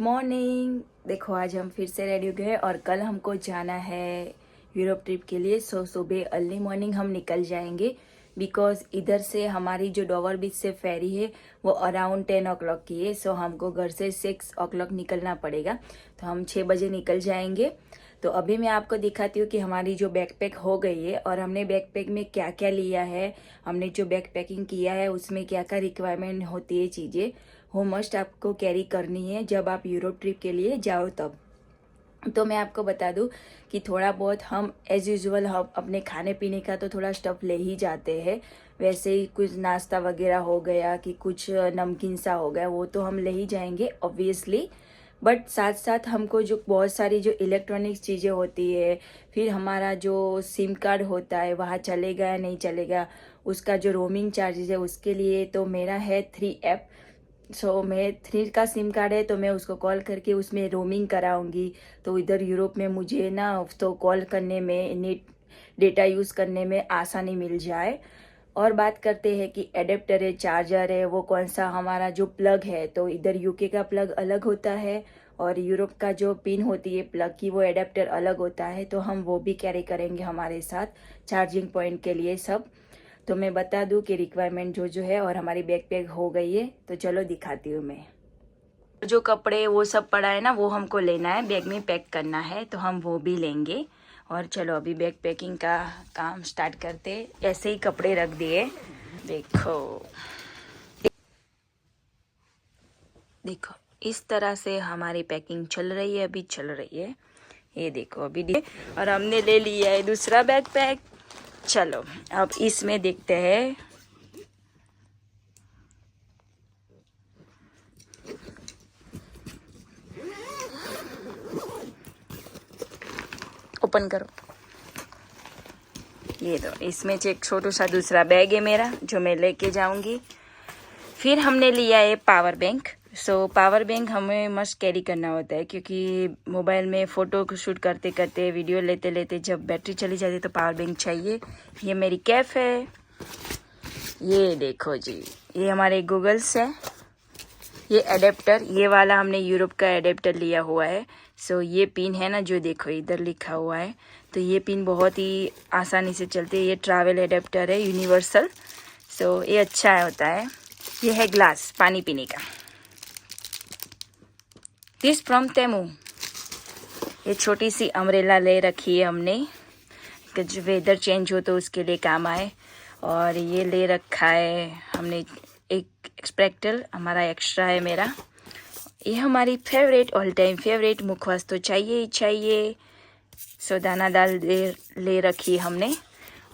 Morning. देखो आज हम फिर से रेडी हो गए और कल हमको जाना है यूरोप ट्रिप के लिए। सुबह अर्ली मॉर्निंग हम निकल जाएंगे बिकॉज इधर से हमारी जो डोवर बीच से फेरी है वो अराउंड 10 o'clock की है। हमको घर से 6 o'clock निकलना पड़ेगा, तो हम 6 बजे निकल जाएंगे। तो अभी मैं आपको दिखाती हूँ कि हमारी जो बैकपैक हो गई है और हमने बैकपैक में क्या क्या लिया है, हमने जो बैक पैकिंग किया है उसमें क्या क्या रिक्वायरमेंट होती है, चीज़ें वो मस्ट आपको कैरी करनी है जब आप यूरोप ट्रिप के लिए जाओ तब। तो मैं आपको बता दूं कि थोड़ा बहुत हम एज यूजुअल हम अपने खाने पीने का तो थोड़ा स्टफ ले ही जाते हैं। वैसे ही कुछ नाश्ता वगैरह हो गया कि कुछ नमकीन सा हो गया वो तो हम ले ही जाएंगे ऑब्वियसली। बट साथ साथ हमको जो बहुत सारी जो इलेक्ट्रॉनिक्स चीज़ें होती है, फिर हमारा जो सिम कार्ड होता है वहाँ चलेगा या नहीं चलेगा, उसका जो रोमिंग चार्जेस है उसके लिए तो मेरा है 3 ऐप। मैं 3 का सिम कार्ड है तो मैं उसको कॉल करके उसमें रोमिंग कराऊंगी। तो इधर यूरोप में मुझे ना तो कॉल करने में, नेट डेटा यूज़ करने में आसानी मिल जाए। और बात करते हैं कि एडेप्टर है, चार्जर है, वो कौन सा हमारा जो प्लग है, तो इधर यूके का प्लग अलग होता है और यूरोप का जो पिन होती है प्लग की वो एडेप्टर अलग होता है। तो हम वो भी कैरी करेंगे हमारे साथ चार्जिंग पॉइंट के लिए सब। तो मैं बता दूं कि रिक्वायरमेंट जो जो है और हमारी बैग पैक हो गई है। तो चलो दिखाती हूँ मैं। जो कपड़े वो सब पड़ा है ना वो हमको लेना है, बैग में पैक करना है, तो हम वो भी लेंगे। और चलो अभी बैग पैकिंग का काम स्टार्ट करते। ऐसे ही कपड़े रख दिए, देखो देखो इस तरह से हमारी पैकिंग चल रही है, अभी चल रही है। ये देखो अभी और हमने ले लिया है दूसरा बैग पैक। चलो अब इसमें देखते हैं। ओपन करो। ये दो, इसमें से एक छोटा सा दूसरा बैग है मेरा जो मैं लेके जाऊंगी। फिर हमने लिया है पावर बैंक। पावर बैंक हमें मस्ट कैरी करना होता है क्योंकि मोबाइल में फ़ोटो शूट करते करते, वीडियो लेते लेते जब बैटरी चली जाती है तो पावर बैंक चाहिए। ये मेरी कैफ है। ये देखो जी, ये हमारे गूगल्स है। ये एडेप्टर, ये वाला हमने यूरोप का एडेप्टर लिया हुआ है। ये पिन है ना जो देखो इधर लिखा हुआ है, तो ये पिन बहुत ही आसानी से चलती है। ये ट्रैवल एडेप्टर है यूनिवर्सल। ये अच्छा होता है। ये है ग्लास पानी पीने का, दिस फ्रॉम तेमू। ये छोटी सी अम्ब्रेला ले रखी है हमने कि जो वेदर चेंज हो तो उसके लिए काम आए। और ये ले रखा है हमने एक एक्सपेक्टल, हमारा एक्स्ट्रा है मेरा। ये हमारी फेवरेट, ऑल टाइम फेवरेट मुखवास तो चाहिए ही चाहिए। दाना दाल ले रखी हमने।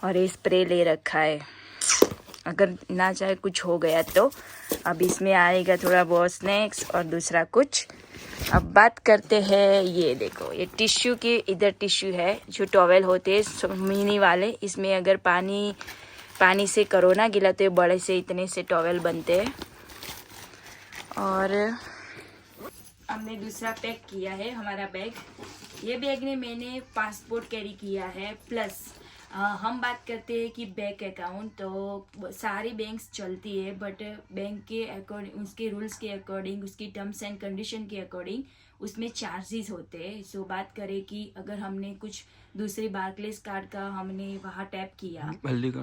और ये स्प्रे ले रखा है अगर ना चाहे कुछ हो गया तो। अब इसमें आएगा थोड़ा बहुत स्नैक्स और दूसरा कुछ। अब बात करते हैं, ये देखो ये टिश्यू की, इधर टिश्यू है जो टॉवेल होते हैं मिनी वाले। इसमें अगर पानी से करो ना गीला तो बड़े से इतने से टॉवेल बनते हैं। और हमने दूसरा पैक किया है हमारा बैग। ये बैग में मैंने पासपोर्ट कैरी किया है प्लस हम बात करते हैं कि बैंक अकाउंट, तो सारी बैंक्स चलती है बट बैंक के अकॉर्डिंग, उसके रूल्स के अकॉर्डिंग, उसकी टर्म्स एंड कंडीशन के अकॉर्डिंग उसमें चार्जेस होते हैं। बात करें कि अगर हमने कुछ दूसरी बार्कलेस कार्ड का हमने वहाँ टैप किया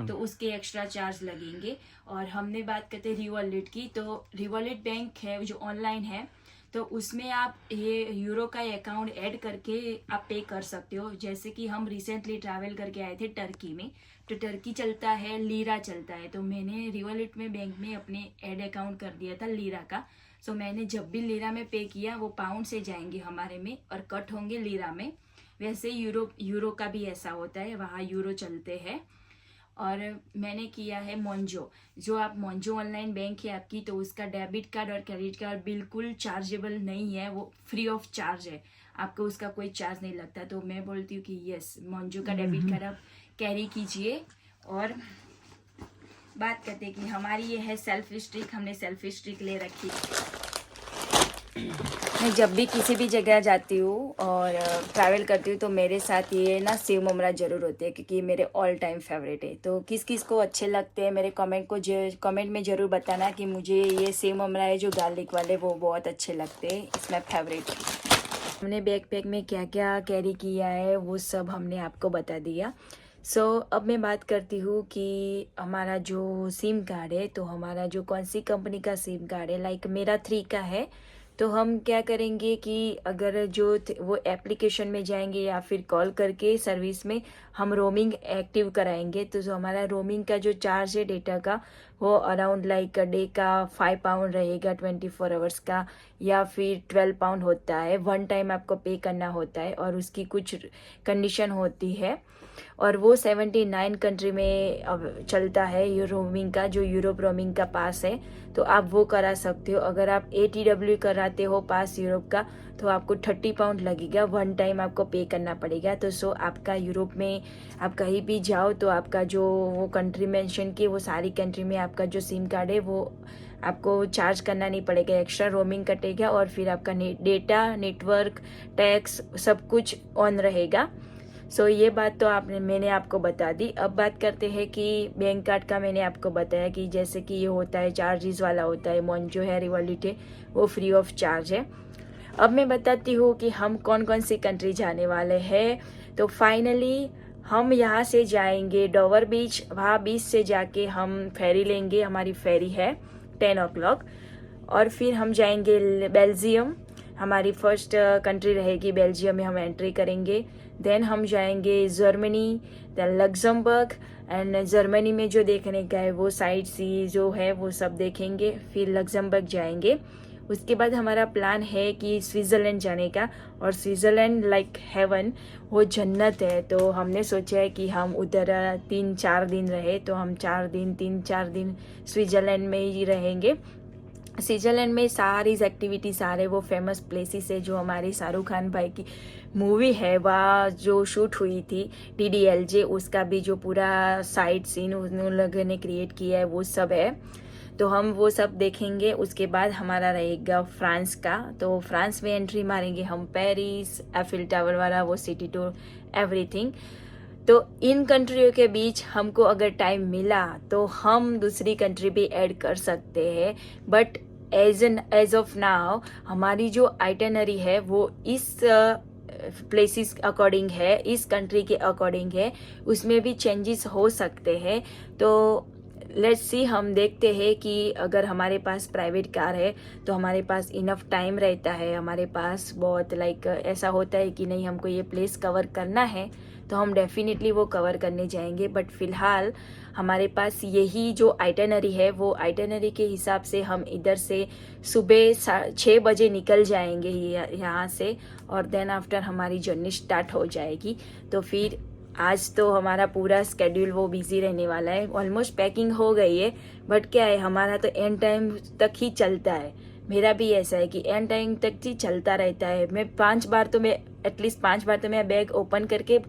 तो उसके एक्स्ट्रा चार्ज लगेंगे। और हमने बात करते हैं रिवॉलेट की, तो रिवॉलेट बैंक है जो ऑनलाइन है, तो उसमें आप ये यूरो का अकाउंट ऐड करके आप पे कर सकते हो। जैसे कि हम रिसेंटली ट्रैवल करके आए थे टर्की में, तो टर्की चलता है, लीरा चलता है, तो मैंने रिवॉलेट में बैंक में अपने ऐड अकाउंट कर दिया था लीरा का। मैंने जब भी लीरा में पे किया वो पाउंड से जाएंगे हमारे में और कट होंगे लीरा में। वैसे यूरो का भी ऐसा होता है, वहाँ यूरो चलते हैं। और मैंने किया है मोंजो, जो आप मोंजो ऑनलाइन बैंक है आपकी, तो उसका डेबिट कार्ड और क्रेडिट कार्ड बिल्कुल चार्जेबल नहीं है, वो फ्री ऑफ चार्ज है, आपको उसका कोई चार्ज नहीं लगता। तो मैं बोलती हूँ कि यस, मोंजो का डेबिट कार्ड आप कैरी कीजिए। और बात करते हैं कि हमारी ये है सेल्फ स्ट्रिक, हमने सेल्फ स्ट्रिक ले रखी। मैं जब भी किसी भी जगह जाती हूँ और ट्रैवल करती हूँ तो मेरे साथ ये ना सेव ममरा ज़रूर होते हैं, क्योंकि ये मेरे ऑल टाइम फेवरेट है। तो किस किस को अच्छे लगते हैं मेरे कमेंट में ज़रूर बताना कि मुझे ये सेव ममरा है जो गार्लिक वाले वो बहुत अच्छे लगते हैं, इसमें फेवरेट। हमने बैकपैक में क्या क्या कैरी किया है वो सब हमने आपको बता दिया। अब मैं बात करती हूँ कि हमारा जो सिम कार्ड है, तो हमारा जो कौन सी कंपनी का सिम कार्ड है, लाइक मेरा 3 का है। तो हम क्या करेंगे कि अगर वो एप्लीकेशन में जाएंगे या फिर कॉल करके सर्विस में हम रोमिंग एक्टिव कराएंगे, तो जो हमारा रोमिंग का जो चार्ज है डेटा का वो अराउंड लाइक डे का 5 पाउंड रहेगा 24 आवर्स का, या फिर 12 पाउंड होता है। 1 टाइम आपको पे करना होता है और उसकी कुछ कंडीशन होती है, और वो 79 कंट्री में अब चलता है ये रोमिंग का, जो यूरोप रोमिंग का पास है। तो आप वो करा सकते हो। अगर आप ATW कराते हो पास यूरोप का, तो आपको 30 पाउंड लगेगा, 1 टाइम आपको पे करना पड़ेगा। तो आपका यूरोप में आप कहीं भी जाओ तो आपका जो वो कंट्री मेंशन की वो सारी कंट्री में आपका जो सिम कार्ड है वो आपको चार्ज करना नहीं पड़ेगा, एक्स्ट्रा रोमिंग कटेगा और फिर आपका डेटा, नेटवर्क, टैक्स सब कुछ ऑन रहेगा। ये बात तो मैंने आपको बता दी। अब बात करते हैं कि बैंक कार्ड का मैंने आपको बताया कि जैसे कि ये होता है चार्जेस वाला होता है, मोंजो है, रिवॉल्यूट है, वो फ्री ऑफ चार्ज है। अब मैं बताती हूँ कि हम कौन कौन सी कंट्री जाने वाले हैं। तो फाइनली हम यहाँ से जाएंगे डोवर बीच, वहाँ बीच से जाके हम फेरी लेंगे, हमारी फेरी है 10 o'clock, और फिर हम जाएंगे बेल्जियम, हमारी फर्स्ट कंट्री रहेगी बेल्जियम में हम एंट्री करेंगे। देन हम जाएंगे Germany, then Luxembourg, and Germany में जो देखने का है वो साइड सी जो है वो सब देखेंगे, फिर लग्जमबर्ग जाएंगे। उसके बाद हमारा प्लान है कि स्विट्ज़रलैंड जाने का, और स्विट्ज़रलैंड लाइक हेवन, वो जन्नत है। तो हमने सोचा है कि हम उधर 3-4 दिन रहे, तो हम 3-4 दिन स्विट्ज़रलैंड में ही रहेंगे। स्विट्ज़रलैंड में सारी एक्टिविटी, सारे वो फेमस प्लेसेस है जो हमारी शाहरुख खान भाई की मूवी है वह जो शूट हुई थी DDLJ, उसका भी जो पूरा साइड सीन उन लोगों ने क्रिएट किया है वो सब है। तो हम वो सब देखेंगे। उसके बाद हमारा रहेगा फ्रांस का, तो फ्रांस में एंट्री मारेंगे हम, पेरिस, एफिल टावर वाला वो सिटी टूर, एवरीथिंग। तो इन कंट्रियों के बीच हमको अगर टाइम मिला तो हम दूसरी कंट्री भी ऐड कर सकते हैं, बट एज ऑफ नाउ हमारी जो आइटनरी है वो इस प्लेसेस अकॉर्डिंग है, इस कंट्री के अकॉर्डिंग है, उसमें भी चेंजेस हो सकते हैं। तो लेट्स सी, हम देखते हैं कि अगर हमारे पास प्राइवेट कार है तो हमारे पास इनफ टाइम रहता है, हमारे पास बहुत लाइक ऐसा होता है कि नहीं हमको ये प्लेस कवर करना है, तो हम डेफिनेटली वो कवर करने जाएंगे। बट फिलहाल हमारे पास यही जो आइटनरी है वो आइटनरी के हिसाब से हम इधर से सुबह 6 बजे निकल जाएंगे यहाँ से, और देन आफ्टर हमारी जर्नी स्टार्ट हो जाएगी। तो फिर आज तो हमारा पूरा स्केड्यूल वो बिजी रहने वाला है। ऑलमोस्ट पैकिंग हो गई है, बट क्या है हमारा तो एंड टाइम तक ही चलता है। मेरा भी ऐसा है कि एंड टाइम तक ही चलता रहता है। मैं एटलीस्ट 5 बार तो मैं बैग ओपन करके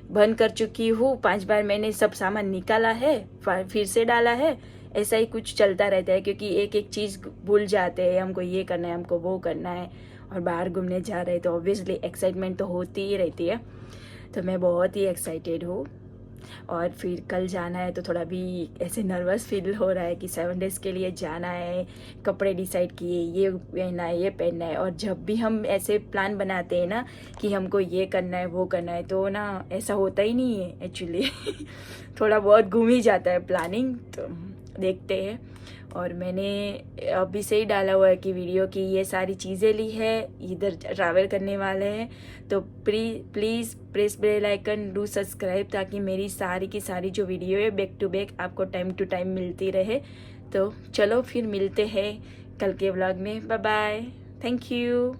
बंद कर चुकी हूँ, 5 बार मैंने सब सामान निकाला है, फिर से डाला है। ऐसा ही कुछ चलता रहता है, क्योंकि एक एक चीज़ भूल जाते हैं, हमको ये करना है, हमको वो करना है, और बाहर घूमने जा रहे हैं तो ऑब्वियसली एक्साइटमेंट तो होती ही रहती है। तो मैं बहुत ही एक्साइटेड हूँ, और फिर कल जाना है तो थोड़ा भी ऐसे नर्वस फील हो रहा है कि 7 डेज़ के लिए जाना है, कपड़े डिसाइड किए, ये पहनना है, ये पहनना है। और जब भी हम ऐसे प्लान बनाते हैं ना कि हमको ये करना है, वो करना है, तो ना ऐसा होता ही नहीं है एक्चुअली थोड़ा बहुत घूम ही जाता है प्लानिंग। तो देखते हैं। और मैंने अभी से ही डाला हुआ है कि वीडियो की ये सारी चीज़ें ली है, इधर ट्रैवल करने वाले हैं। तो please press bell icon, do subscribe, ताकि मेरी सारी की सारी जो वीडियो है बैक टू बैक आपको टाइम टू टाइम मिलती रहे। तो चलो फिर मिलते हैं कल के व्लॉग में। Bye bye, thank you.